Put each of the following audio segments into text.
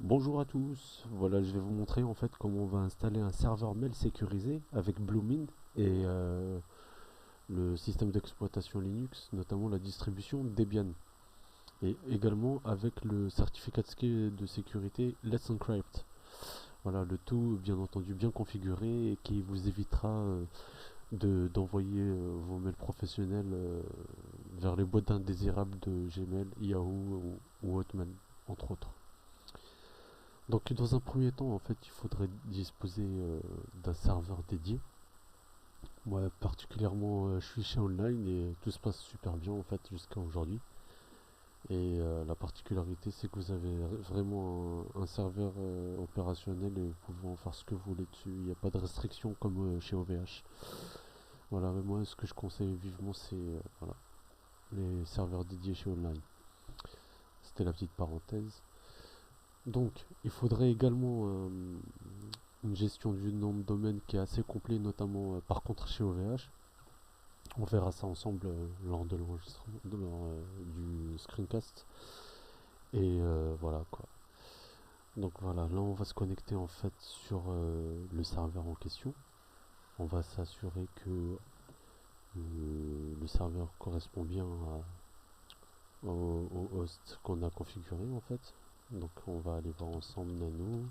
Bonjour à tous, voilà je vais vous montrer en fait comment on va installer un serveur mail sécurisé avec Bluemint et le système d'exploitation Linux, notamment la distribution Debian et également avec le certificat de sécurité Let's Encrypt. Voilà, le tout bien entendu bien configuré et qui vous évitera d'envoyer vos mails professionnels vers les boîtes indésirables de Gmail, Yahoo ou Hotmail entre autres. Donc dans un premier temps, en fait, il faudrait disposer d'un serveur dédié. Moi particulièrement, je suis chez Online et tout se passe super bien en fait jusqu'à aujourd'hui. Et la particularité, c'est que vous avez vraiment un serveur opérationnel et vous pouvez en faire ce que vous voulez dessus. Il n'y a pas de restriction comme chez OVH. Voilà, mais moi ce que je conseille vivement, c'est voilà, les serveurs dédiés chez Online. C'était la petite parenthèse. Donc, il faudrait également une gestion du nom de domaine qui est assez complet, notamment par contre chez OVH. On verra ça ensemble lors de l'enregistrement du screencast. Et voilà quoi. Donc voilà, là on va se connecter en fait sur le serveur en question. On va s'assurer que le serveur correspond bien au host qu'on a configuré en fait. Donc on va aller voir ensemble nano.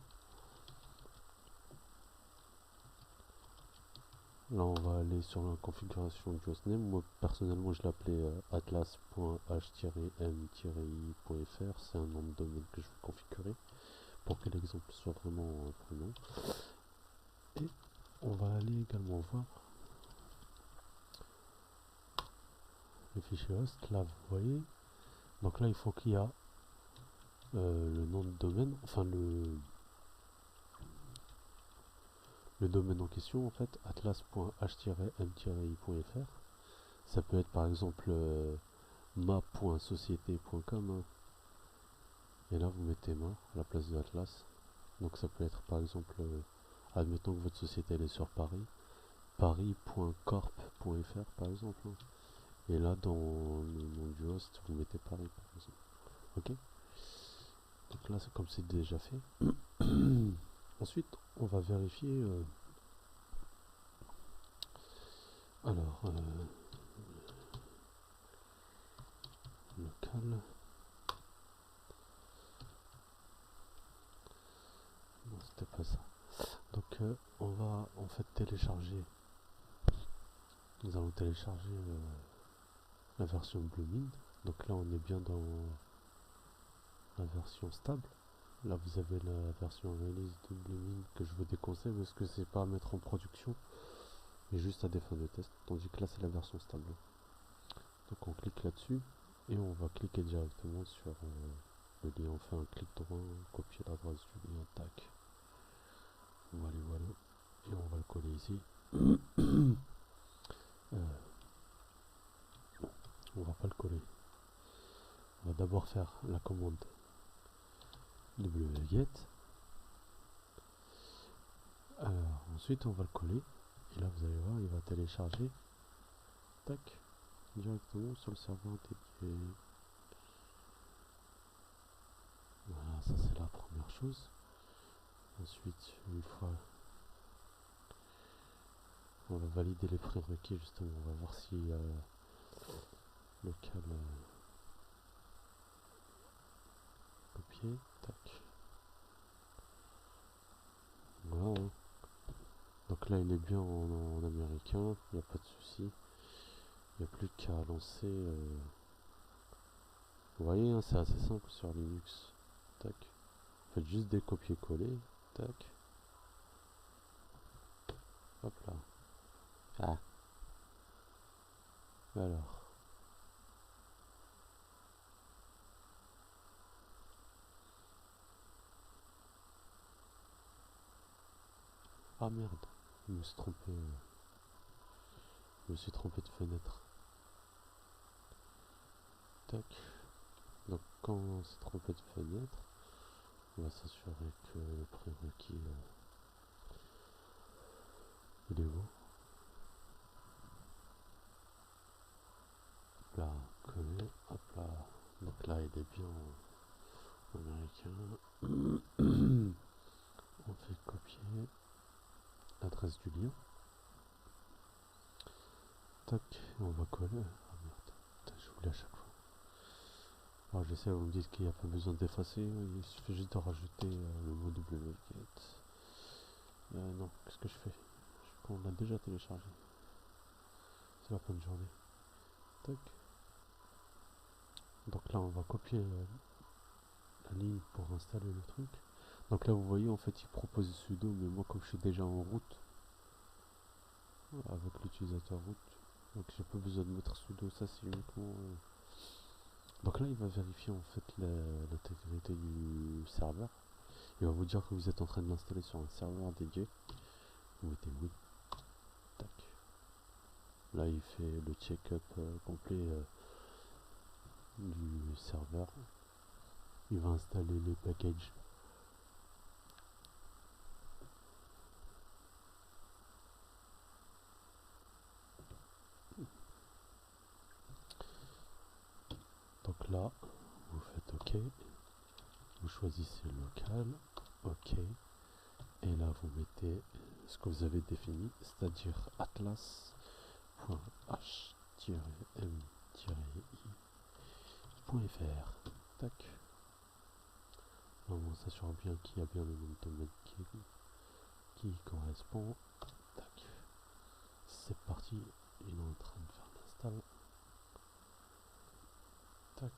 Là on va aller sur la configuration du hostname. Moi personnellement je l'appelais atlas.h-m-i.fr. C'est un nom de domaine que je vais configurer pour que l'exemple soit vraiment prenant. Et on va aller également voir le fichier host. Là vous voyez. Donc là il faut qu'il y a le nom de domaine, enfin le domaine en question en fait, atlas.h-m-i.fr. Ça peut être par exemple ma.société.com hein. Et là vous mettez ma à la place de Atlas. Donc ça peut être par exemple, admettons que votre société elle est sur Paris, paris.corp.fr par exemple hein. Et là dans le nom du host vous mettez Paris par exemple. Ok. Donc là c'est comme c'est déjà fait. Ensuite on va vérifier alors local. Non, c'était pas ça. Donc on va en fait télécharger. Nous allons télécharger la version Bluemint. Donc là on est bien dans la version stable. Là vous avez la version release de Bluemint que je vous déconseille parce que c'est pas à mettre en production, mais juste à des fins de test. Tandis que là c'est la version stable. Donc on clique là-dessus et on va cliquer directement sur le lien. On fait un clic droit, copier l'adresse du lien, tac. Voilà, voilà. Et on va le coller ici. On va pas le coller. On va d'abord faire la commande wget. Alors ensuite on va le coller. Et là vous allez voir, il va télécharger. Tac. Directement sur le serveur dédié. Voilà, ça c'est la première chose. Ensuite, une fois on va valider les prérequis justement, on va voir si local copier, tac. Voilà. Hein. Donc là il est bien en américain, il n'y a pas de souci. Il n'y a plus qu'à lancer. Vous voyez, hein, c'est assez simple sur Linux. Tac. Faites juste des copier-coller. Tac. Hop là. Ah. Alors. Ah merde. Je me suis trompé. Je me suis trompé de fenêtre. Tac. Donc quand on s'est trompé de fenêtre, on va s'assurer que le prérequis il est bon. Hop là, coller, hop là. Donc là il est bien en américain. l'adresse du lien. Tac, et on va coller. Ah merde, putain, j'oublie à chaque fois. Alors j'essaie, vous me dites qu'il n'y a pas besoin d'effacer, il suffit juste de rajouter le mot wget. Non, qu'est-ce que je fais? On l'a déjà téléchargé. C'est la fin de journée. Tac. Donc là on va copier la ligne pour installer le truc. Donc là vous voyez en fait il propose sudo, mais moi comme je suis déjà en route avec l'utilisateur route, donc j'ai pas besoin de mettre sudo, ça c'est uniquement donc là il va vérifier en fait l'intégrité du serveur. Il va vous dire que vous êtes en train de l'installer sur un serveur dédié. Vous mettez oui. Tac. Là il fait le check-up complet du serveur. Il va installer les packages. Donc là, vous faites OK, vous choisissez local, OK, et là vous mettez ce que vous avez défini, c'est-à-dire atlas.h-m-i.fr. Tac. Là, on s'assure bien qu'il y a bien le nom de domaine qui correspond. Tac. C'est parti, il est en train de faire l'install. Tac.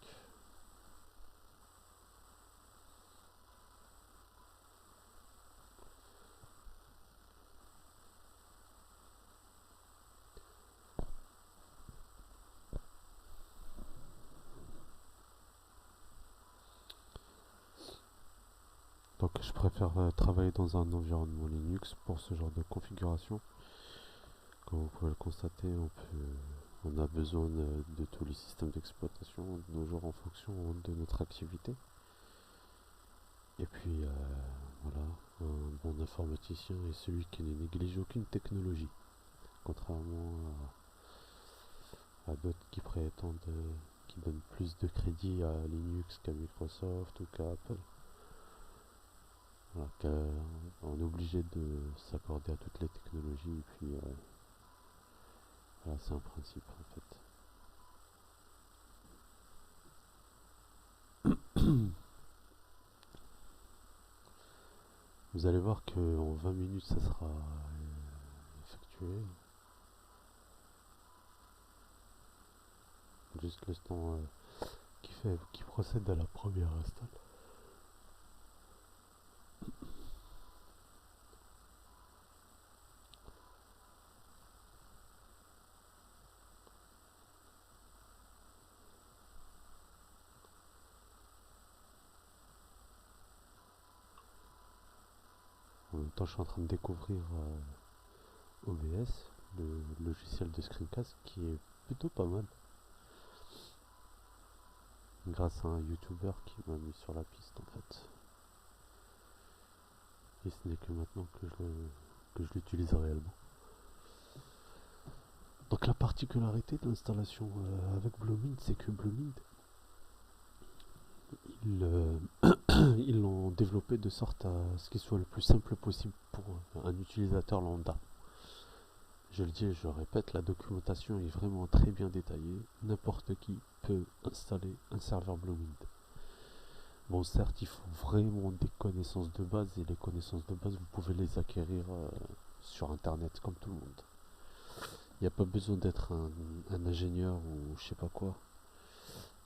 Donc je préfère travailler dans un environnement Linux pour ce genre de configuration. Comme vous pouvez le constater, on a besoin de tous les systèmes d'exploitation de nos jours en fonction de notre activité. Et puis voilà, un bon informaticien est celui qui ne néglige aucune technologie, contrairement à d'autres qui prétendent, qui donnent plus de crédit à Linux qu'à Microsoft ou qu'à Apple. Voilà, on est obligé de s'accorder à toutes les technologies et puis voilà, c'est un principe en fait. Vous allez voir qu'en 20 minutes ça sera effectué. Juste le temps qui procède à la première install. En même temps, je suis en train de découvrir OBS, le logiciel de screencast, qui est plutôt pas mal. Grâce à un YouTuber qui m'a mis sur la piste en fait. Et ce n'est que maintenant que je l'utilise réellement. Donc la particularité de l'installation avec Bloomint, c'est que Bloomint, ils l'ont développé de sorte à ce qu'il soit le plus simple possible pour un utilisateur lambda. Je le dis et je le répète, la documentation est vraiment très bien détaillée. N'importe qui peut installer un serveur Bloomint. Bon, certes, il faut vraiment des connaissances de base, et les connaissances de base, vous pouvez les acquérir sur Internet, comme tout le monde. Il n'y a pas besoin d'être un ingénieur ou je sais pas quoi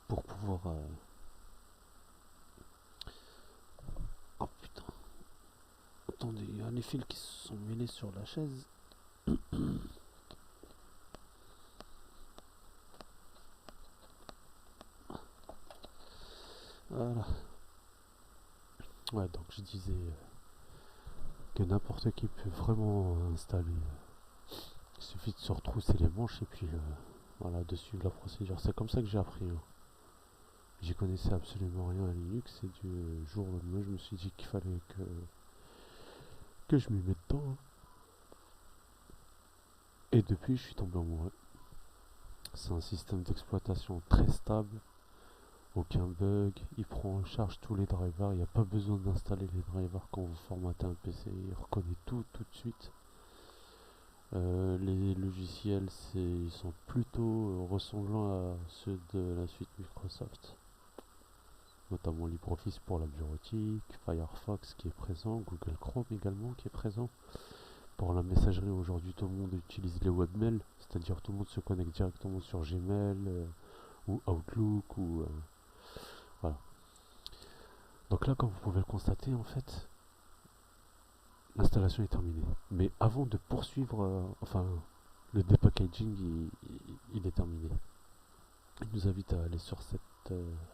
pour pouvoir... Oh putain. Attendez, il y a les fils qui se sont mêlés sur la chaise. Voilà. Ouais, donc je disais que n'importe qui peut vraiment installer. Il suffit de se retrousser les manches et puis voilà, de suivre la procédure. C'est comme ça que j'ai appris. Hein. J'y connaissais absolument rien à Linux et du jour au lendemain, je me suis dit qu'il fallait que je m'y mette dedans. Hein. Et depuis, je suis tombé amoureux. C'est un système d'exploitation très stable. Aucun bug, il prend en charge tous les drivers, il n'y a pas besoin d'installer les drivers quand vous formatez un PC, il reconnaît tout de suite. Les logiciels, ils sont plutôt ressemblants à ceux de la suite Microsoft, notamment LibreOffice pour la bureautique, Firefox qui est présent, Google Chrome également qui est présent. Pour la messagerie, aujourd'hui tout le monde utilise les webmails, c'est-à-dire tout le monde se connecte directement sur Gmail ou Outlook ou voilà. Donc là, comme vous pouvez le constater, en fait, l'installation est terminée. Mais avant de poursuivre, le depackaging, il est terminé. Il nous invite à aller sur cette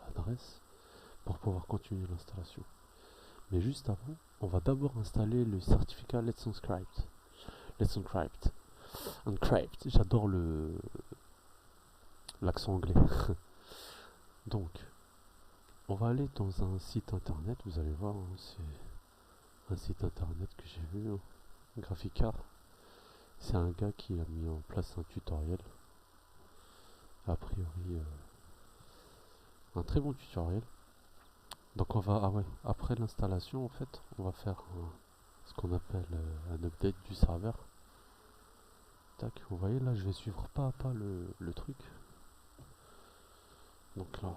adresse pour pouvoir continuer l'installation. Mais juste avant, on va d'abord installer le certificat Let's Encrypt. Let's Encrypt. Encrypt. J'adore l'accent anglais. Donc, on va aller dans un site internet. Vous allez voir, hein, c'est un site internet que j'ai vu. Hein, Graphica. C'est un gars qui a mis en place un tutoriel. A priori, un très bon tutoriel. Donc on va, après l'installation, en fait, on va faire ce qu'on appelle un update du serveur. Tac, vous voyez là, je vais suivre pas à pas le truc. Donc là,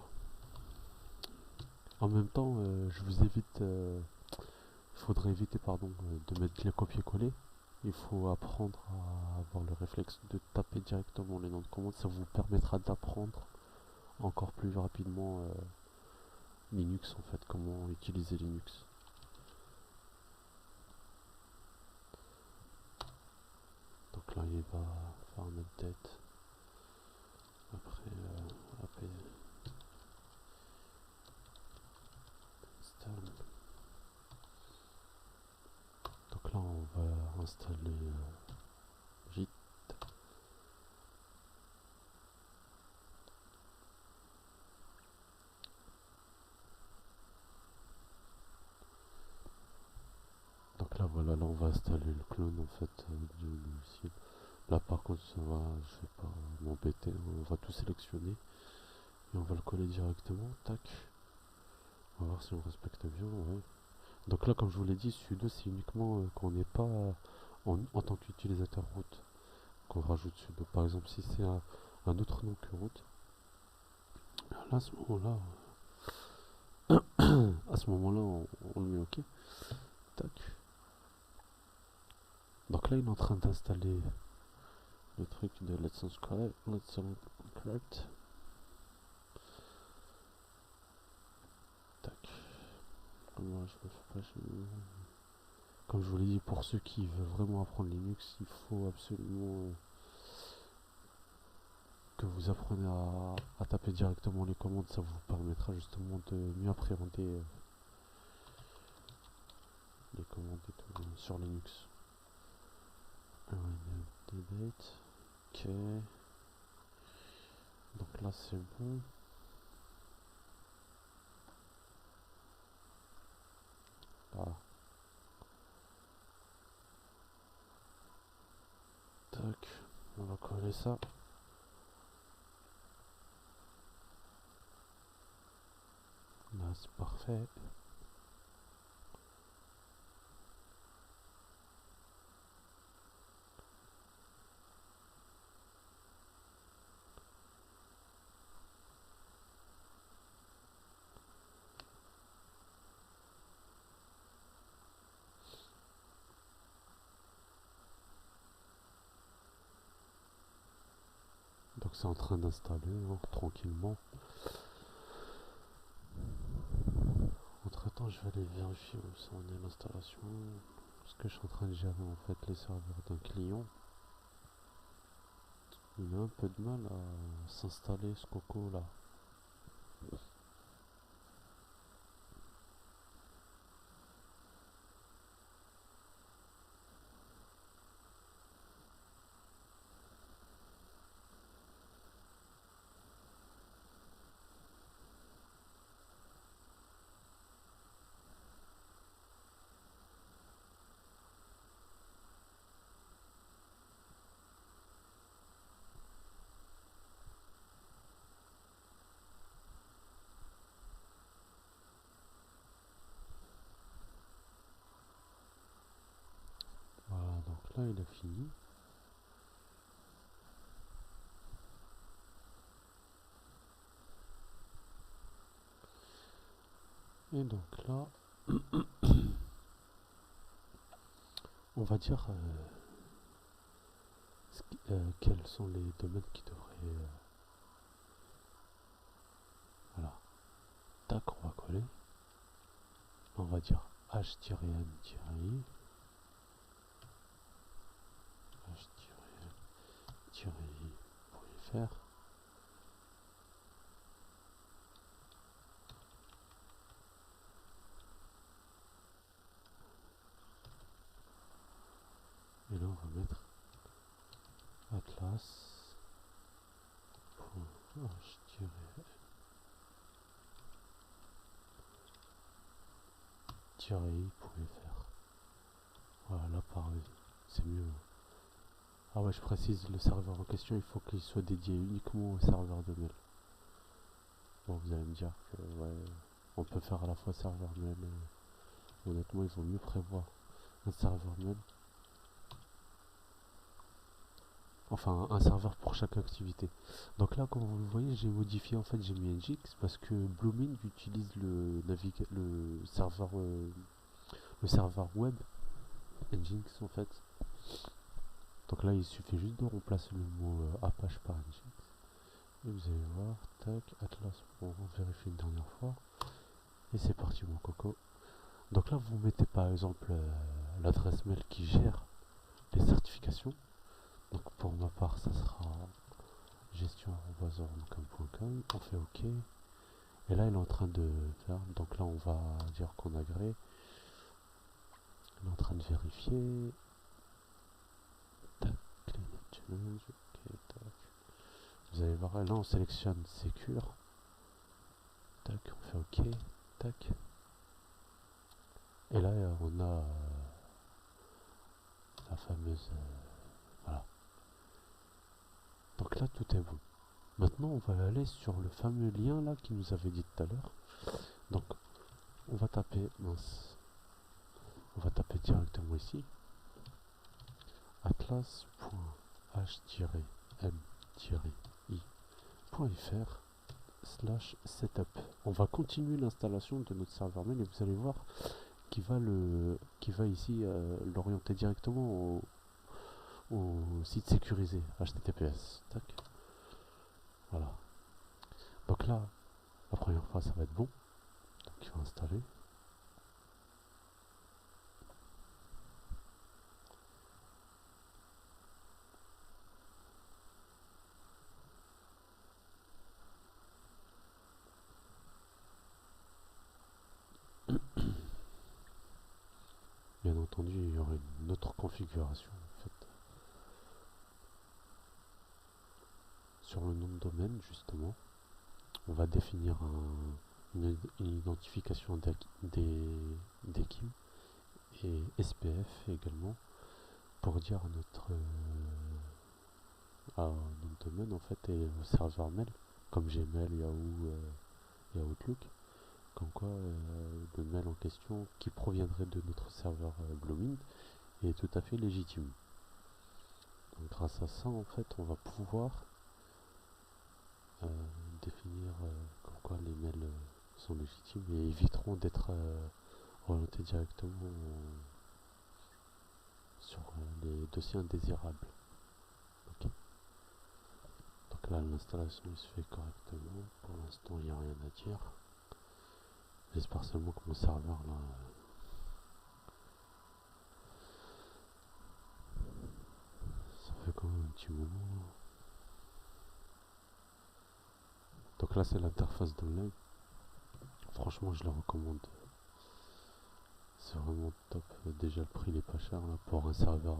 en même temps, je vous évite, il faudrait éviter, pardon, de mettre les copier-coller. Il faut apprendre à avoir le réflexe de taper directement les noms de commande. Ça vous permettra d'apprendre encore plus rapidement Linux, en fait, comment utiliser Linux. Donc là, il va faire un update. Après, AP install. Donc là, on va installer Git. Donc là, voilà, là on va installer le clone en fait du logiciel. Là par contre, ça va, je vais pas m'embêter, on va tout sélectionner et on va le coller directement. Tac. On va voir si on respecte bien. Ouais. Donc là, comme je vous l'ai dit, sudo c'est uniquement quand on n'est pas en tant qu'utilisateur root qu'on rajoute sudo. Par exemple, si c'est un autre nom que root, là à ce moment-là, on le met OK. Tac. Donc là, il est en train d'installer le truc de Let's Encrypt. Tac. Moi, je le fais pas. Comme je vous l'ai dit, pour ceux qui veulent vraiment apprendre Linux, il faut absolument que vous appreniez à taper directement les commandes. Ça vous permettra justement de mieux appréhender les commandes et tout sur Linux. Update. Ok. Donc là, c'est bon. Là. Tac. On va coller ça. Là, c'est parfait. Donc c'est en train d'installer hein, tranquillement. Entre temps, je vais aller vérifier où ça en est l'installation. Parce que je suis en train de gérer en fait les serveurs d'un client. Il a un peu de mal à s'installer ce coco là. Voilà, donc là il a fini. Et donc là, on va dire quels sont les domaines qui devraient... voilà. Tac, on va coller. On va dire h-n-i, h-n-i.fr. Et là, on va mettre atlas.h-i.fr. Voilà, là pareil, c'est mieux. Ah ouais, je précise, le serveur en question, il faut qu'il soit dédié uniquement au serveur de mail. Bon, vous allez me dire que ouais, on peut faire à la fois serveur mail. Honnêtement, il vaut mieux prévoir un serveur mail. Enfin, un serveur pour chaque activité. Donc là, comme vous le voyez, j'ai modifié, en fait, j'ai mis Nginx parce que Blooming utilise le serveur web Nginx en fait. Donc là, il suffit juste de remplacer le mot Apache par Nginx. Et vous allez voir, tac, Atlas pour vérifier une dernière fois. Et c'est parti mon coco. Donc là, vous mettez par exemple l'adresse mail qui gère les certifications. Donc pour ma part, ça sera gestion@orncam.com. On fait OK. Et là, il est en train de faire. Donc là, on va dire qu'on agrée. Il est en train de vérifier. Tac, challenge. OK, tac. Vous allez voir, là, on sélectionne Secure. Tac, on fait OK. Tac. Et là, on a la fameuse... voilà. Donc là, tout est bon. Maintenant, on va aller sur le fameux lien là qui nous avait dit tout à l'heure. Donc, on va taper, on va taper directement ici atlas.h-m-i.fr/setup. On va continuer l'installation de notre serveur mail et vous allez voir qu'il va ici l'orienter directement au site sécurisé HTTPS. Tac. Voilà. Donc là, la première fois, ça va être bon. Donc il va installer. Bien entendu, il y aura une autre configuration en fait. Sur le nom de domaine, justement, on va définir une identification d'EKIM et SPF également pour dire à notre domaine en fait et au serveur mail comme Gmail, Yahoo et Outlook, comme quoi le mail en question qui proviendrait de notre serveur Blooming est tout à fait légitime. Donc grâce à ça en fait on va pouvoir définir comme quoi les mails sont légitimes et éviteront d'être orientés directement sur les dossiers indésirables. Okay. Donc là l'installation se fait correctement. Pour l'instant il n'y a rien à dire. J'espère seulement que mon serveur là ça fait quand même un petit moment. Donc là c'est l'interface d'online. Franchement je la recommande. C'est vraiment top. Déjà le prix n'est pas cher là pour un serveur.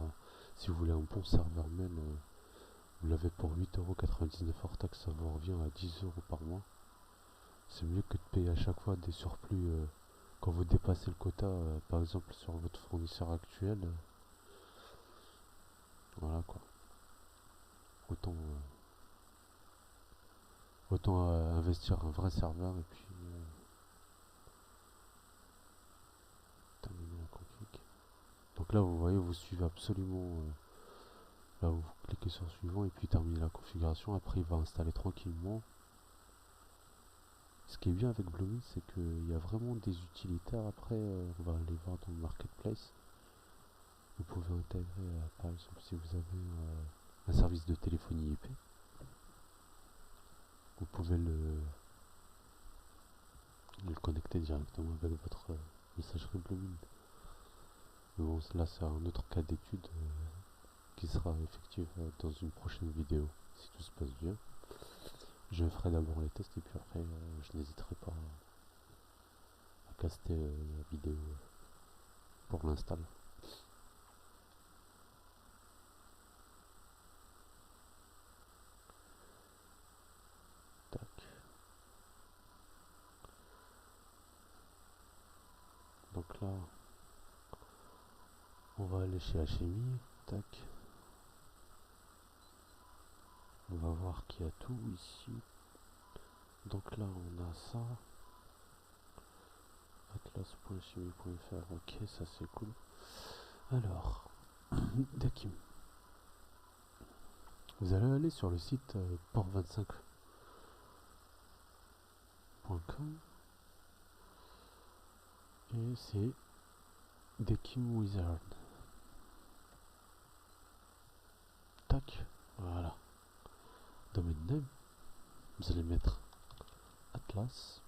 Si vous voulez un bon serveur mail, vous l'avez pour 8,99€ hors taxe, ça vous revient à 10€ par mois. C'est mieux que de payer à chaque fois des surplus quand vous dépassez le quota, par exemple sur votre fournisseur actuel. Voilà quoi. Autant investir un vrai serveur et puis terminer la config. Donc là vous voyez, vous suivez absolument. Là vous cliquez sur suivant et puis terminer la configuration. Après il va installer tranquillement. Ce qui est bien avec Blooming, c'est qu'il y a vraiment des utilitaires. Après, on va aller voir dans le marketplace. Vous pouvez intégrer, par exemple, si vous avez un service de téléphonie IP, vous pouvez le connecter directement avec votre messagerie Blooming. Mais bon, là, c'est un autre cas d'étude qui sera effectif dans une prochaine vidéo, si tout se passe bien. Je ferai d'abord les tests et puis après, je n'hésiterai pas à caster la vidéo pour l'install. Tac. Donc là, on va aller chez HMI. Tac. On va voir qu'il y a tout ici. Donc là, on a ça. Atlas.chimie.fr. Ok, ça c'est cool. Alors, Dakim. Vous allez aller sur le site port25.com et c'est Dakim Wizard. Tac, voilà. Domaine name, vous allez mettre Atlas.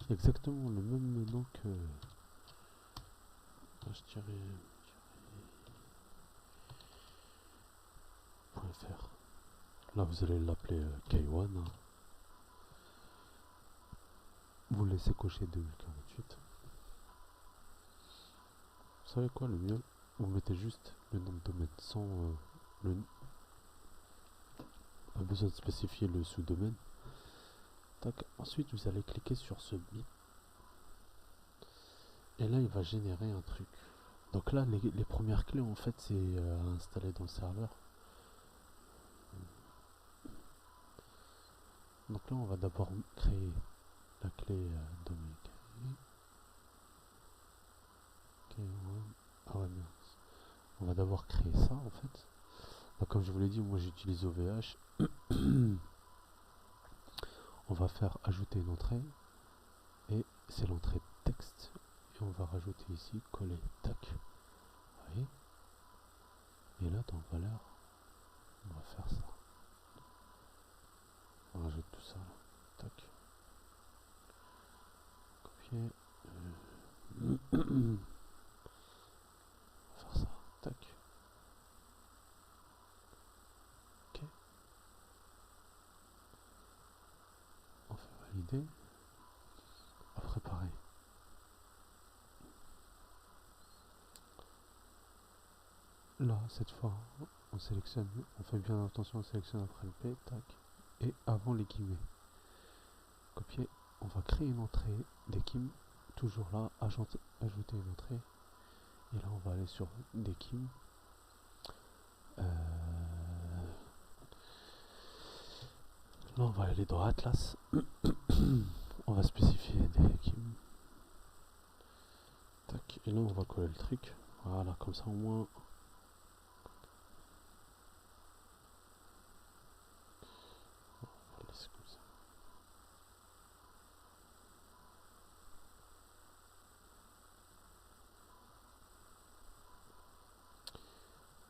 Exactement le même nom que .fr. Là vous allez l'appeler K1. Hein. Vous laissez cocher 2048. Vous savez quoi, le mieux, vous mettez juste le nom de domaine sans pas besoin de spécifier le sous-domaine. Tac. Ensuite vous allez cliquer sur Submit et là il va générer un truc. Donc là les premières clés en fait c'est à installer dans le serveur. Donc là on va d'abord créer la clé domaine. Ah ouais, on va d'abord créer ça en fait. Donc, comme je vous l'ai dit, moi j'utilise OVH. On va faire ajouter une entrée et c'est l'entrée texte et on va rajouter ici coller. Tac. Vous voyez. Et là dans valeur on va faire ça. On rajoute tout ça là. Tac. Copier. Faire ça. Tac. Ok. On fait valider. Après pareil. Là cette fois on sélectionne, on fait bien attention, on sélectionne après le P, tac, et avant les guillemets. Copier, on va créer une entrée Dekim, toujours là, ajouter une entrée, et là on va aller sur Dekim. Là on va aller dans Atlas, on va spécifier Dekim, tac, et là on va coller le truc, voilà, comme ça au moins.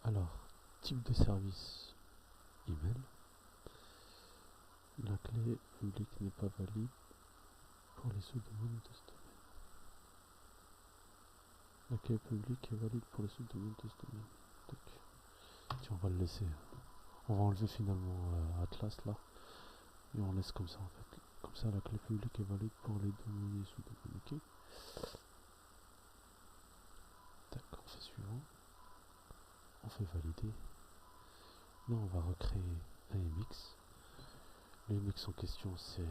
Alors, type de service, email. La clé publique n'est pas valide pour les sous-domaines de ce domaine. La clé publique est valide pour les sous-domaines de ce domaine. Donc, tiens, on va le laisser. On va enlever finalement Atlas là. Et on laisse comme ça en fait. Comme ça, la clé publique est valide pour les domaines et sous-domaines. Ok. Tac, on fait suivant. On fait valider. Là, on va recréer un MX. Le MX en question, c'est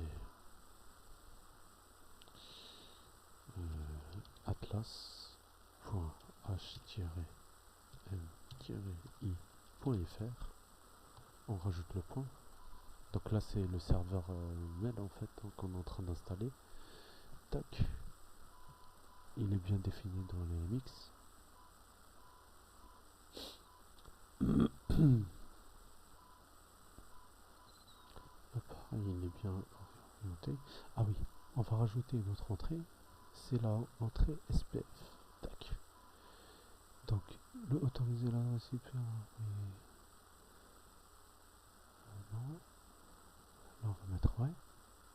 atlas.h-m-i.fr. On rajoute le point. Donc là, c'est le serveur mail en fait qu'on est en train d'installer. Tac. Il est bien défini dans les MX. Hop, il est bien monter. Ah oui, on va rajouter une autre entrée. C'est l'entrée SPF. Tac. Donc, le autoriser l'adresse IP. Non. Là, on va mettre ouais.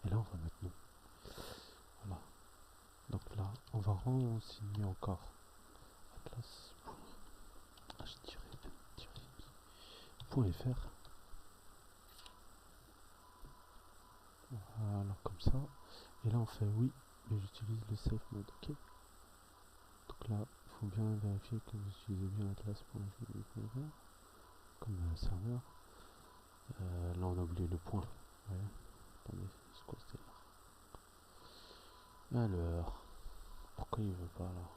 Et là, on va mettre non. Voilà. Donc là, on va renseigner encore. Atlas. .fr. Alors comme ça. Et là, on fait oui, mais j'utilise le safe mode. Ok. Donc là, il faut bien vérifier que vous utilisez bien atlas.fr comme serveur. Là, on a oublié le point. Ouais. Attendez, c'est quoi cette erreur? Alors, pourquoi il veut pas là?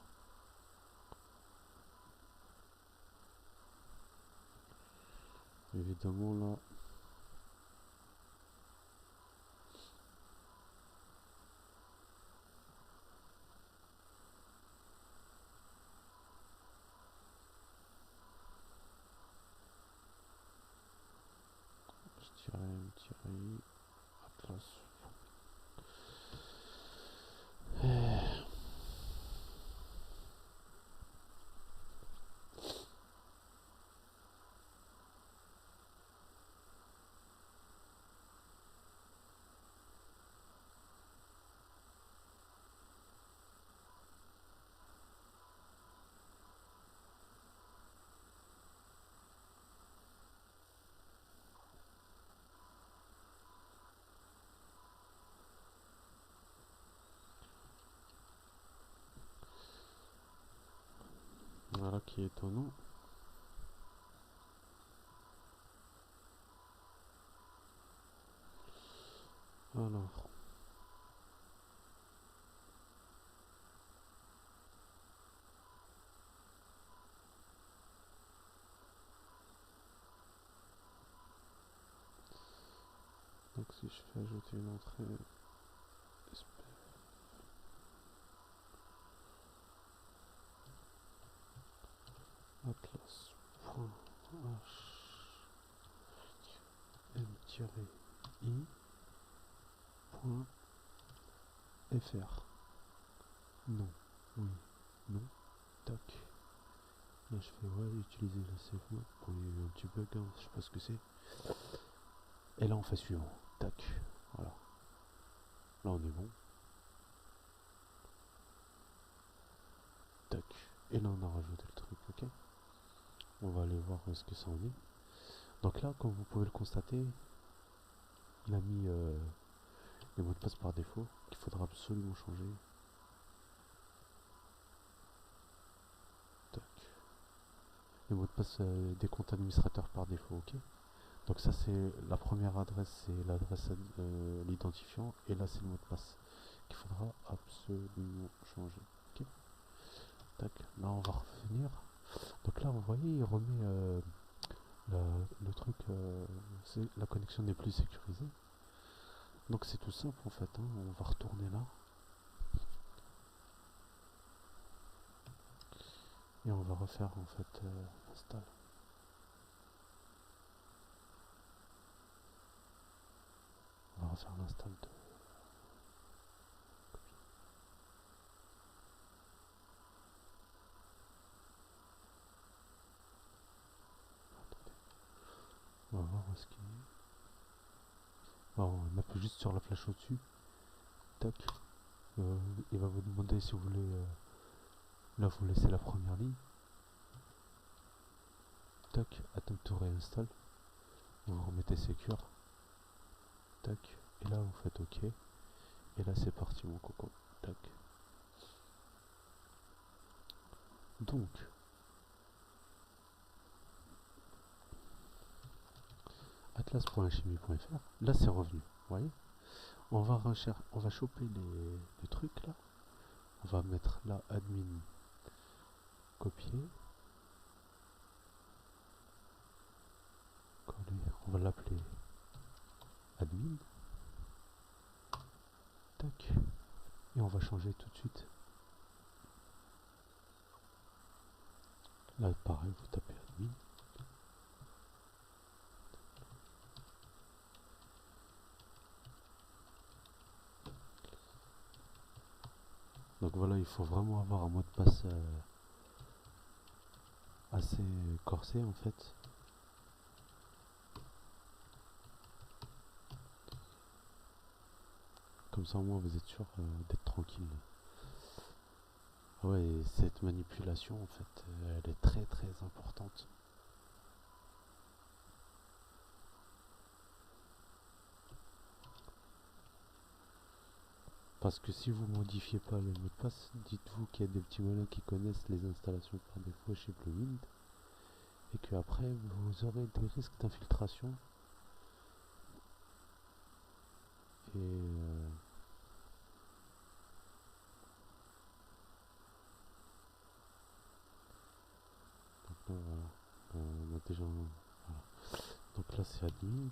Évidemment là. I, atlas. Voilà qui est étonnant. Alors. Donc si je fais ajouter une entrée atlas.hm-i.fr. Non, oui, non, tac. Là je fais ouais, utiliser le safe mode. Bon, il y a eu un petit bug, hein, je sais pas ce que c'est. Et là on fait suivant, tac, voilà. Là on est bon. Tac. Et là on a rajouté le truc, ok. On va aller voir où est-ce que ça en est. Donc là, comme vous pouvez le constater, il a mis les mots de passe par défaut qu'il faudra absolument changer. Tac. Les mots de passe des comptes administrateurs par défaut, ok. Donc ça c'est la première adresse, c'est l'adresse l'identifiant, et là c'est le mot de passe qu'il faudra absolument changer. Ok. Tac. Là on va revenir. Donc là vous voyez il remet le truc, la connexion n'est plus sécurisée. Donc c'est tout simple en fait, hein. On va retourner là. Et on va refaire en fait install. On va refaire l'install de on va voir où est-ce qu'il est. Alors, on appuie juste sur la flèche au-dessus. Tac. Il va vous demander si vous voulez. Là, vous laissez la première ligne. Tac. Attempt to reinstall. Vous remettez secure. Tac. Et là, vous faites OK. Et là, c'est parti, mon coco. Tac. Donc. atlas.chimie.fr. Là, c'est revenu. Vous voyez? On va choper les trucs là. On va mettre là admin copier. Coller. On va l'appeler admin. Tac. Et on va changer tout de suite. Là pareil, vous tapez admin. Donc voilà, il faut vraiment avoir un mot de passe assez corsé en fait. Comme ça au moins vous êtes sûr d'être tranquille. Ouais, et cette manipulation en fait, elle est très très importante. Parce que si vous modifiez pas le mot de passe, dites-vous qu'il y a des petits malins qui connaissent les installations par défaut chez Bluewind et que après vous aurez des risques d'infiltration et donc là, voilà. On a déjà voilà. Donc là c'est admin.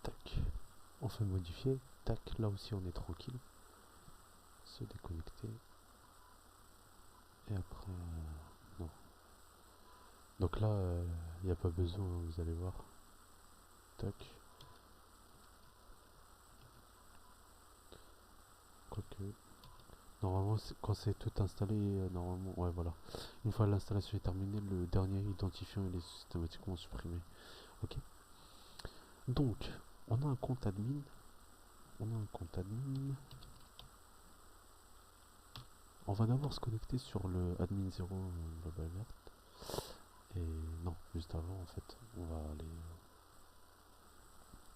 Tac. On fait modifier. Tac. Là aussi on est tranquille. Se déconnecter. Et après non. Donc là il n'y a pas besoin, hein, vous allez voir. Tac. Quoique. Normalement, quand c'est tout installé, normalement, ouais, voilà. Une fois l'installation est terminée, le dernier identifiant il est systématiquement supprimé. Ok. Donc, on a un compte admin. On a un compte admin. On va d'abord se connecter sur le admin 0 global alert. Et non, juste avant, en fait, on va aller.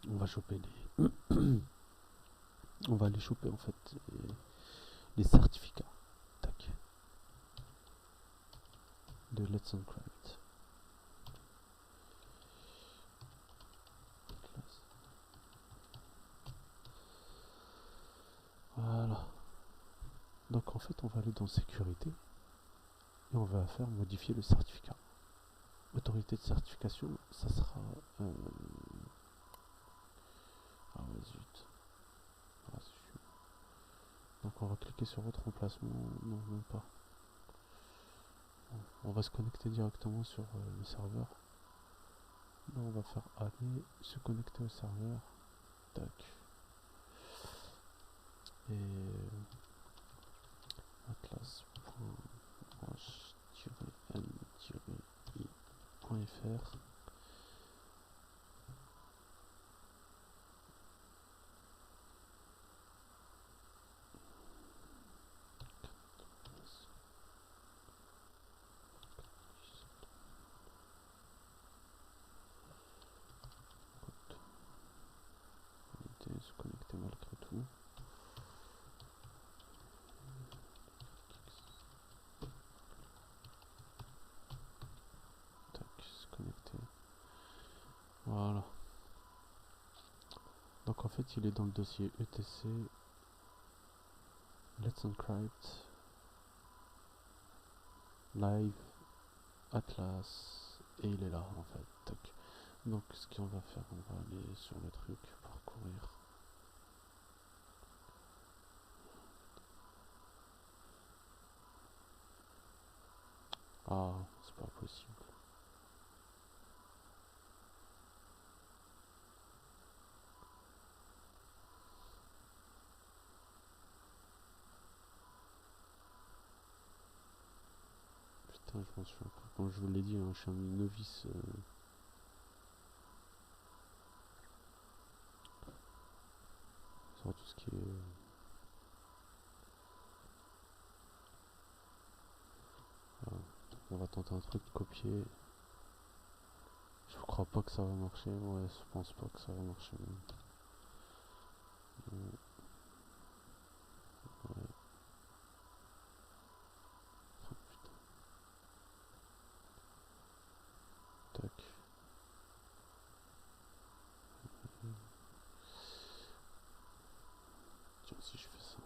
On va choper les. On va aller choper en fait les certificats. Tac. De Let's Encrypt. Voilà. Donc en fait on va aller dans sécurité et on va faire modifier le certificat. Autorité de certification, ça sera ah ouais, zut. Ah, donc on va cliquer sur autre remplacement. Non, même pas. On va se connecter directement sur le serveur. Là on va faire aller se connecter au serveur. Tac. Et atlas.h-n-i.fr. Se connecter malgré tout. Tac, se connecter. Voilà. Donc en fait il est dans le dossier etc Let's Encrypt Live Atlas et il est là en fait. Tac. Donc ce qu'on va faire, on va aller sur le truc, parcourir. Ah, c'est pas possible. Putain, je m'en suis un peu. Comme je vous l'ai dit, hein, je suis un novice. Sur tout ce qui est. Voilà. On va tenter un truc, copier. Je crois pas que ça va marcher. Ouais, je pense pas que ça va marcher. Ouais. Tac. Tiens, si je fais ça.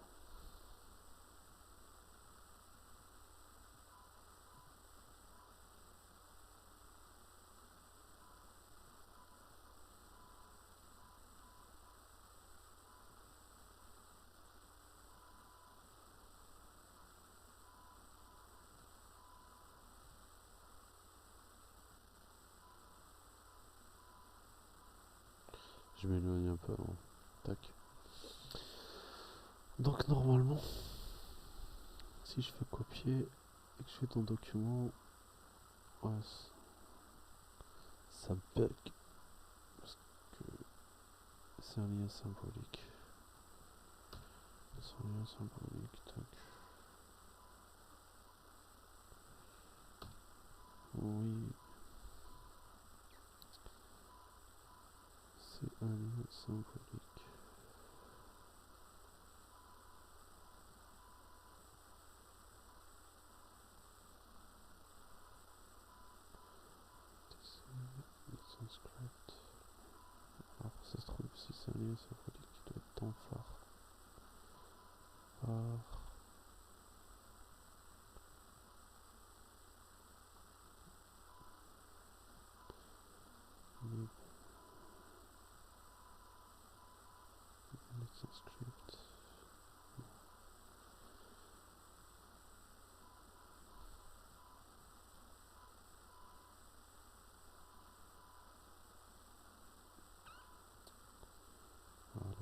Je m'éloigne un peu. Hein. Tac. Donc normalement, si je fais copier et que je fais dans document, ouais, ça bug parce que c'est un lien symbolique. C'est un lien symbolique. Tac. Oui, c'est un lien symbolique. Script. Alors ça se trouve si c'est un lien symbolique, il doit être dans phare. Phare. Script. Voilà.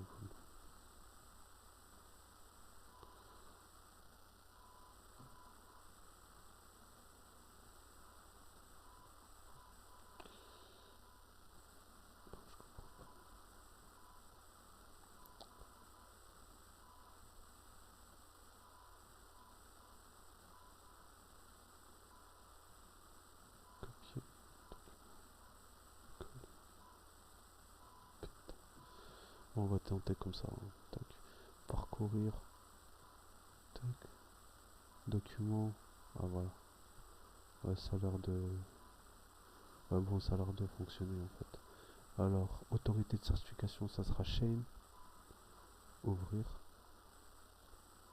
Copier. Bon, on va tenter comme ça. Hein. Tac. Parcourir. Tac. Document. Ah voilà. Ouais, ça a l'air de. Ouais, bon, ça a l'air de fonctionner en fait. Alors, autorité de certification, ça sera chain. Ouvrir.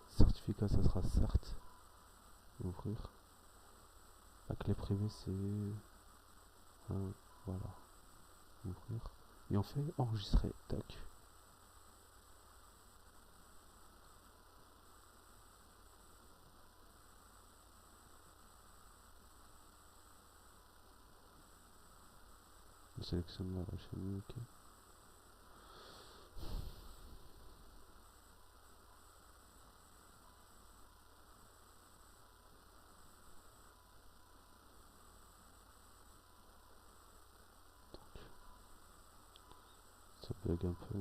Certificat, ça sera cert. Ouvrir. La clé privée, c'est. Voilà. Ouvrir. Et on fait enregistrer. Tac. On sélectionne la chaîne. Ok. Ça bug un peu.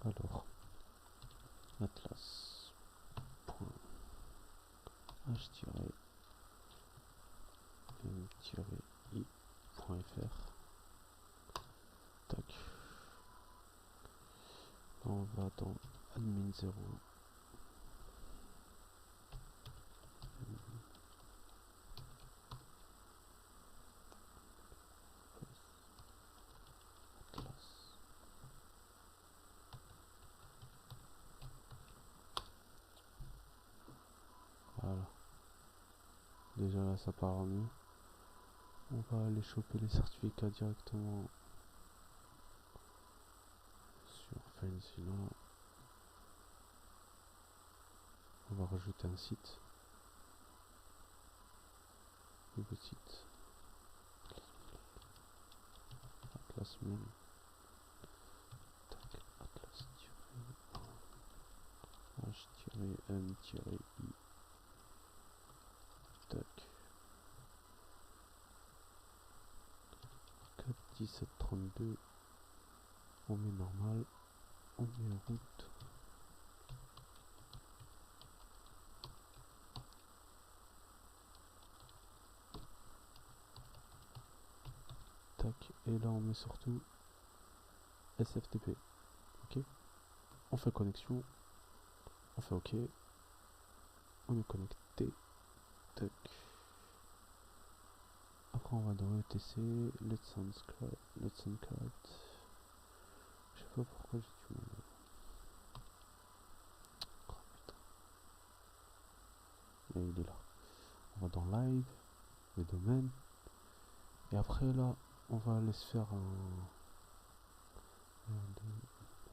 Alors, atlas.h-i.fr. Tac. Là, on va dans admin 0. Atlas. Voilà. Déjà là, ça part mieux. On va aller choper les certificats directement sur Fancy là. On va rajouter un site. Nouveau site. Atlas mail. Tac. Atlas-h-m-i. Tac. 41732. On met normal. On met route. Tac. Et là on met surtout SFTP. Ok. On fait connexion. On fait OK. On est connecté. Tac. Après on va dans ETC. Let's unscript. Let's uncrypt. Je sais pas pourquoi j'ai du mal. Oh, putain. Et il est là. On va dans live. Les domaines. Et après là, on va aller se faire un.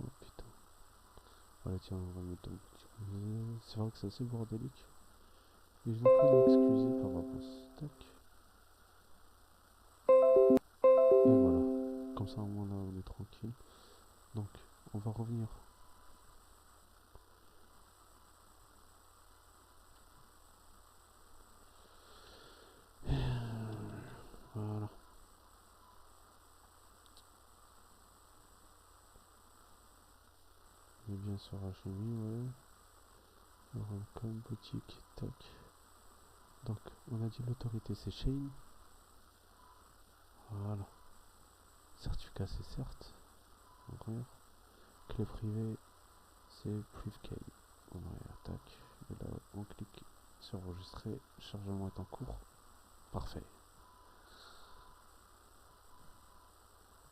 Oh putain. Voilà, tiens, on va mettre un petit. C'est vrai que c'est assez bordélique. Et je dois pas m'excuser par avance. Tac. Et voilà. comme ça au moins là on est tranquille. Donc on va revenir. Voilà. On est bien sur HMI, ouais. Comme boutique, tac. Donc on a dit l'autorité c'est Shane. Voilà. Certificat c'est certes. Ouvrir. Clé privée c'est PrivKey. Ouvrir, tac. Et là on clique sur enregistrer. Chargement est en cours. Parfait.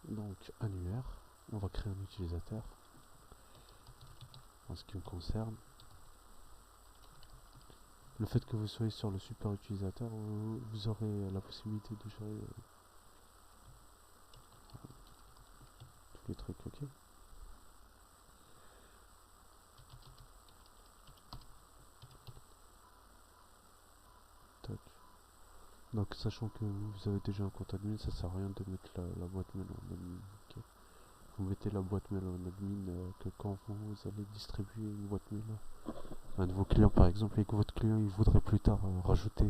Donc annuaire. On va créer un utilisateur. En ce qui me concerne. Le fait que vous soyez sur le super utilisateur, vous aurez la possibilité de gérer tous les trucs, ok. Tac. Donc sachant que vous avez déjà un compte admin, ça sert à rien de mettre la boîte mail en admin. Okay. Vous mettez la boîte mail en admin que quand vous allez distribuer une boîte mail à un de vos clients par exemple, et que votre client il voudrait plus tard rajouter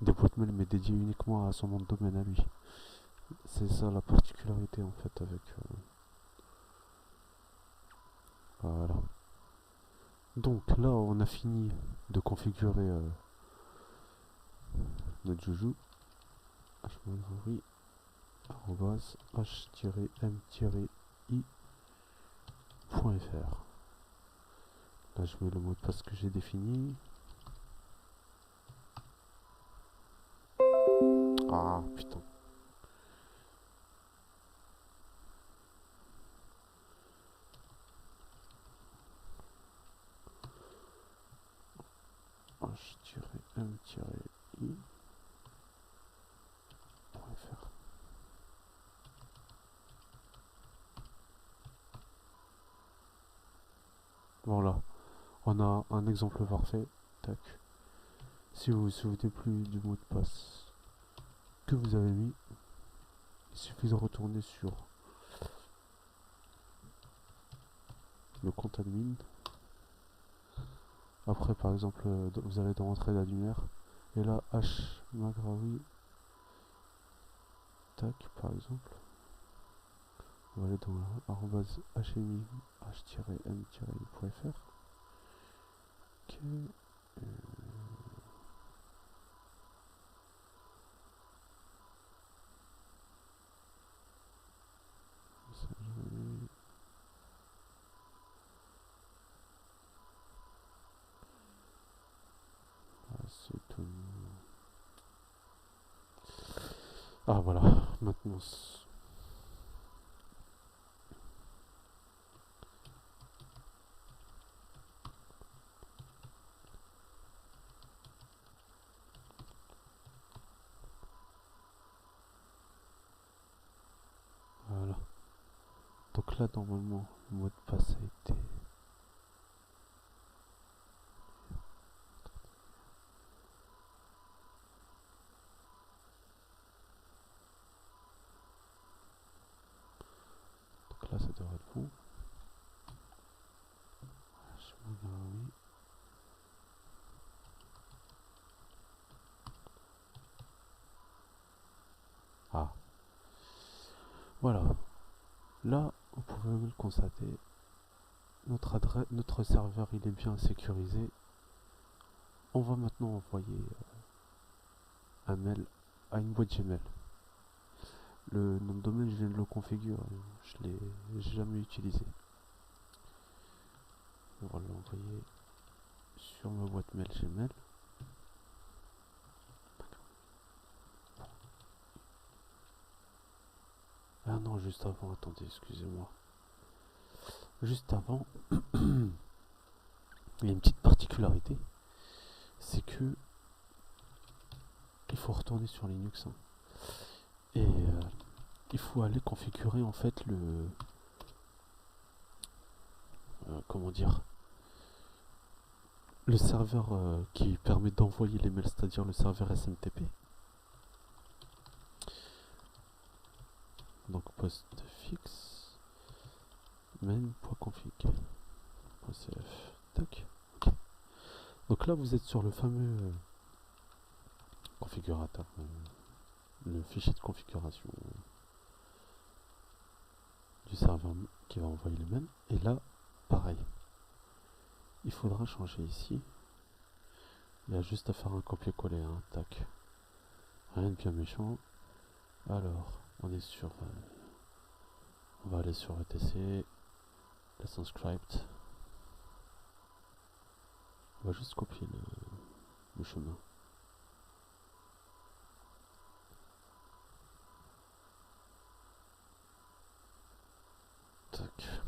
des boîtes mail mais dédiées uniquement à son nom de domaine à lui. C'est ça la particularité en fait avec voilà. Donc là on a fini de configurer notre joujou h-m-i.fr. Là je mets le mot de passe que j'ai défini. Ah putain. h-m-i.fr. Voilà, on a un exemple parfait. Tac. Si vous vous souvenez plus du mot de passe que vous avez mis, il suffit de retourner sur le compte admin. Après par exemple vous allez dans entrée d'annuaire et là H Magraoui, tac par exemple, on va aller dans arrobase hmi-h-m-i.fr. Ok. C'est tout. Ah voilà, maintenant voilà. Donc là normalement le mot de passe a été donc là ça devrait être bon. Oui. Ah voilà. Là vous pouvez le constater, notre serveur il est bien sécurisé. On va maintenant envoyer un mail à une boîte Gmail. Le nom de domaine je viens de le configurer, je l'ai jamais utilisé. On va l'envoyer sur ma boîte mail Gmail. Ah non, juste avant, attendez, excusez-moi. Juste avant, il y a une petite particularité, c'est que il faut retourner sur Linux et il faut aller configurer en fait le comment dire, le serveur qui permet d'envoyer les mails, c'est-à-dire le serveur SMTP. Donc post postfix main.config.cf. Tac. Ok. Donc là vous êtes sur le fameux configurateur, le fichier de configuration du serveur qui va envoyer les mails. Et là, pareil, il faudra changer ici. Il y a juste à faire un copier-coller, hein. Tac. Rien de bien méchant. Alors, on est sur... on va aller sur ETC, Lesson Script. On va juste copier le chemin. Tac.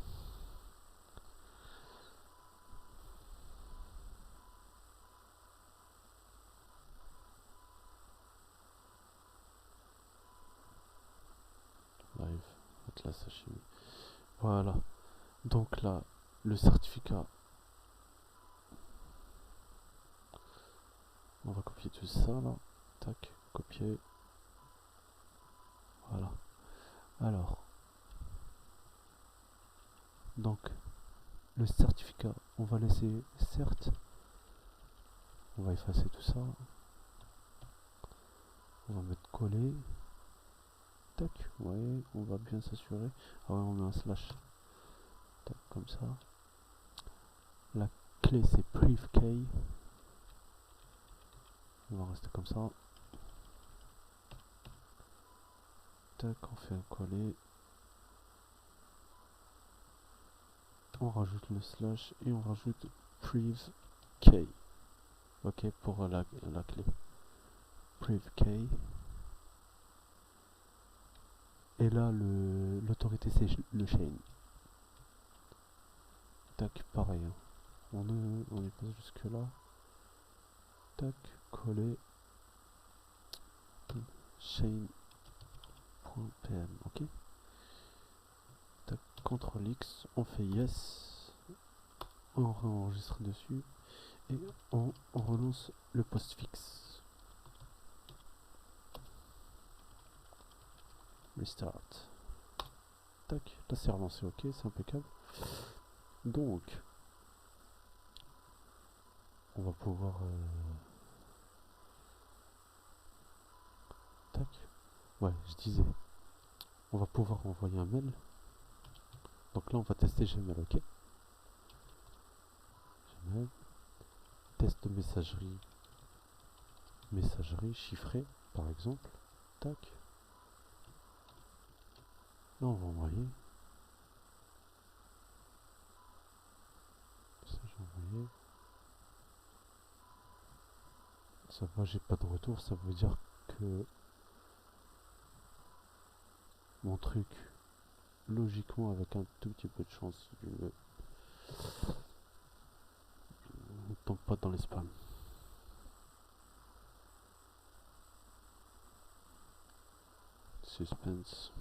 Live, Atlas Alchemy. Voilà. Donc là, le certificat. On va copier tout ça là. Tac, copier. Voilà. Alors. Donc, le certificat, on va laisser cert. On va effacer tout ça. On va mettre coller. Tac, ouais, on va bien s'assurer. Ah ouais, on met un slash. Tac, comme ça. La clé c'est privkey. On va rester comme ça. Tac, on fait un coller. On rajoute le slash et on rajoute privkey. Ok, pour la clé. Privkey. Et là, l'autorité c'est le chain. Tac, pareil. Hein. On est pas jusque là. Tac, coller. Chain.pm, ok. Tac, CTRL X, on fait yes. On réenregistre dessus. Et on relance le postfix. Restart. Tac, là c'est relancé, ok, c'est impeccable. Donc, on va pouvoir... tac. Ouais, je disais, on va pouvoir envoyer un mail. Donc là, on va tester Gmail, ok. Gmail, test de messagerie chiffrée, par exemple. Tac. Là, on va envoyer. Ça, j'ai envoyé. Ça va, j'ai pas de retour, ça veut dire que mon truc, logiquement, avec un tout petit peu de chance, ne tombe pas dans les spams. Suspense.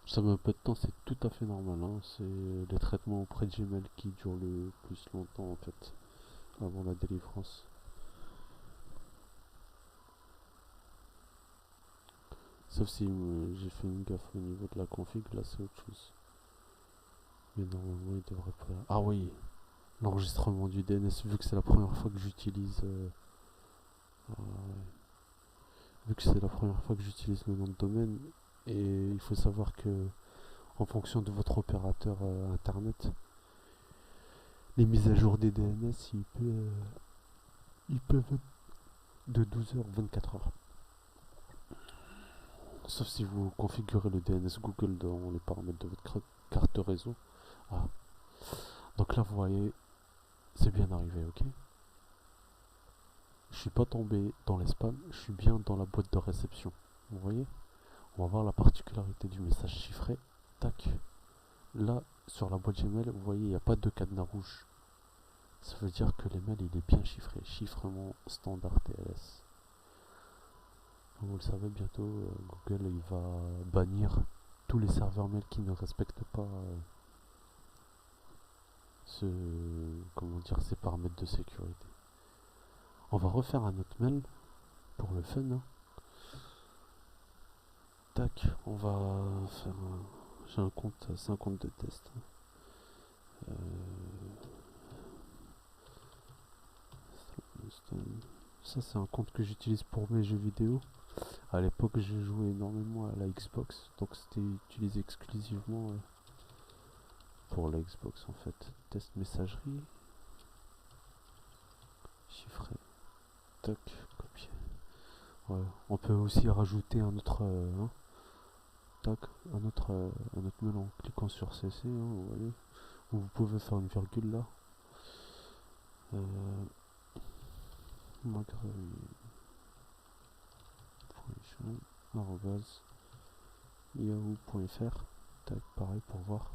Ça met un peu de temps, c'est tout à fait normal. Hein. C'est les traitements auprès de Gmail qui durent le plus longtemps en fait, avant la délivrance. Sauf si j'ai fait une gaffe au niveau de la config, là c'est autre chose. Mais normalement il devrait pas... Ah oui, l'enregistrement du DNS, vu que c'est la première fois que j'utilise... vu que c'est la première fois que j'utilise le nom de domaine, et il faut savoir que en fonction de votre opérateur internet, les mises à jour des DNS, ils peuvent être de 12 heures 24 heures. Sauf si vous configurez le DNS Google dans les paramètres de votre carte réseau. Ah. Donc là, vous voyez, c'est bien arrivé, ok. Je suis pas tombé dans les spams, je suis bien dans la boîte de réception. Vous voyez, on va voir la particularité du message chiffré. Tac. Là, sur la boîte Gmail, vous voyez, il n'y a pas de cadenas rouge. Ça veut dire que l'email il est bien chiffré, chiffrement standard TLS. Comme vous le savez, bientôt Google il va bannir tous les serveurs mail qui ne respectent pas ces paramètres de sécurité. On va refaire un autre mail pour le fun. Hein. Tac, on va faire un... J'ai un compte, c'est un compte de test. Euh, Ça c'est un compte que j'utilise pour mes jeux vidéo. À l'époque je jouais énormément à la Xbox, donc c'était utilisé exclusivement pour la Xbox en fait. Test messagerie, chiffré, tac, copier. Ouais. On peut aussi rajouter un autre, tac, un autre mail en cliquant sur CC, vous voyez. Ou vous pouvez faire une virgule là. Yahoo.fr. Tac, pareil pour voir.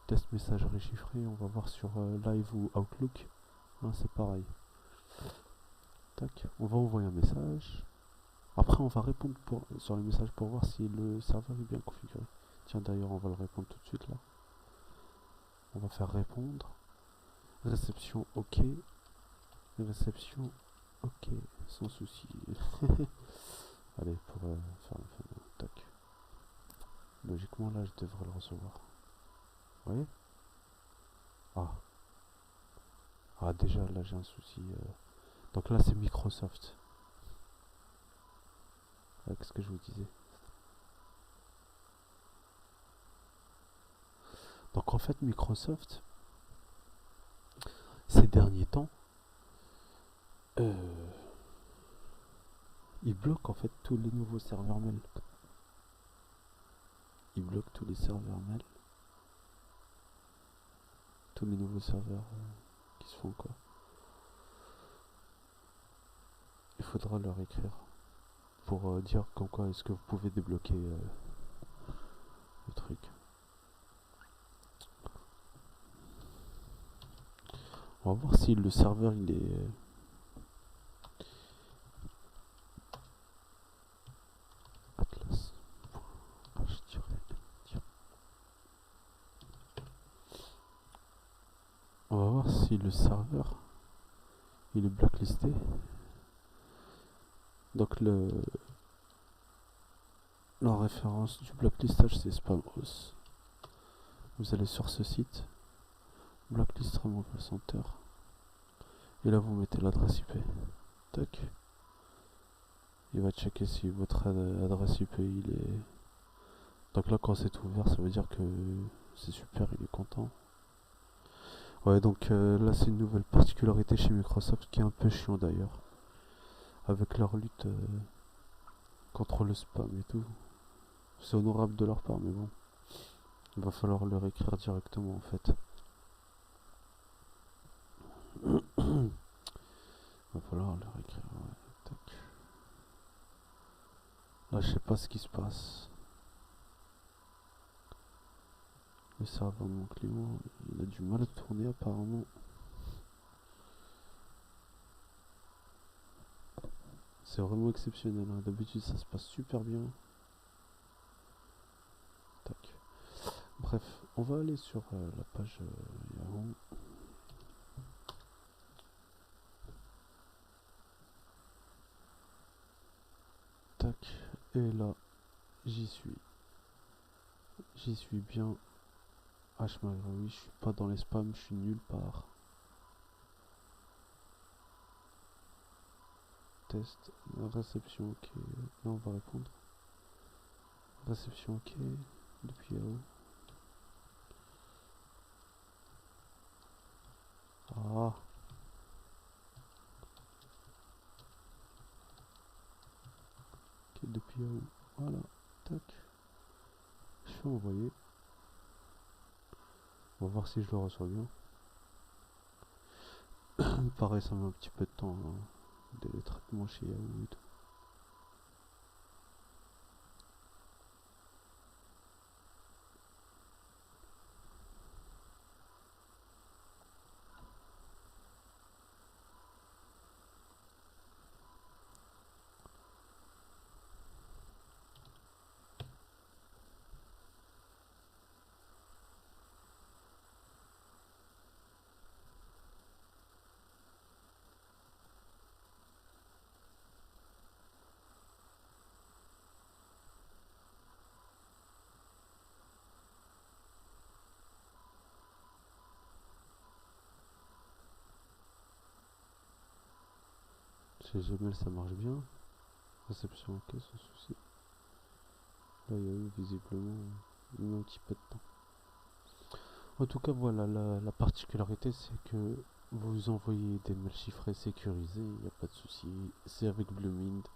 Test messagerie chiffrée, on va voir sur Live ou Outlook. Là c'est pareil. Tac, on va envoyer un message. Après on va répondre sur les messages pour voir si le serveur est bien configuré. Tiens d'ailleurs on va le répondre tout de suite là. On va faire répondre. Réception OK. Réception OK. Sans souci. Allez pour faire le fin. Tac. Logiquement là je devrais le recevoir. Vous voyez? Ah déjà là j'ai un souci. Donc là c'est Microsoft. Qu'est-ce que je vous disais? Donc en fait Microsoft, ces derniers temps, il bloque en fait tous les nouveaux serveurs mail. Il bloque tous les serveurs mail. Tous les nouveaux serveurs qui se font quoi. Il faudra leur écrire pour dire comme quoi est-ce que vous pouvez débloquer le truc. On va voir si le serveur il est Atlas. On va voir si le serveur il est blacklisté. Donc la référence du blacklistage c'est Spamhaus. Vous allez sur ce site, Blacklist Removal Center, et là vous mettez l'adresse IP. Tac. Il va checker si votre adresse IP il est. Donc là quand c'est ouvert ça veut dire que c'est super, il est content. Ouais donc là c'est une nouvelle particularité chez Microsoft qui est un peu chiant d'ailleurs. Avec leur lutte contre le spam et tout. C'est honorable de leur part mais bon. Il va falloir leur écrire directement en fait. Il va falloir leur écrire. Ouais. Tac. Là je sais pas ce qui se passe. Le serveur de mon client, il a du mal à tourner apparemment. C'est vraiment exceptionnel, hein. D'habitude ça se passe super bien. Tac. Bref, on va aller sur la page Yahoo. Tac. Et là, j'y suis. J'y suis bien. H malgré oui, je suis pas dans les spams, je suis nulle part. Test, réception ok. Là on va répondre. Réception ok. Depuis Yahoo. Ah. Ok, depuis Yahoo. Voilà. Tac. Je fais envoyer. On va voir si je le reçois bien. Pareil, ça met un petit peu de temps, hein, des traitements chez Yahoo et tout. Chez Gmail ça marche bien. Réception ok sans souci. Là il y a eu visiblement un petit peu de temps. En tout cas voilà, la particularité c'est que vous envoyez des mails chiffrés sécurisés, il n'y a pas de souci. C'est avec Bluemind.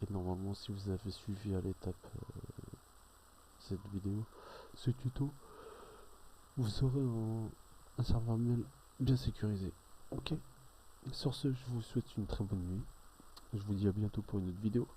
Et normalement si vous avez suivi à l'étape cette vidéo, ce tuto, vous aurez un serveur mail bien sécurisé. Ok. Sur ce, je vous souhaite une très bonne nuit. Je vous dis à bientôt pour une autre vidéo.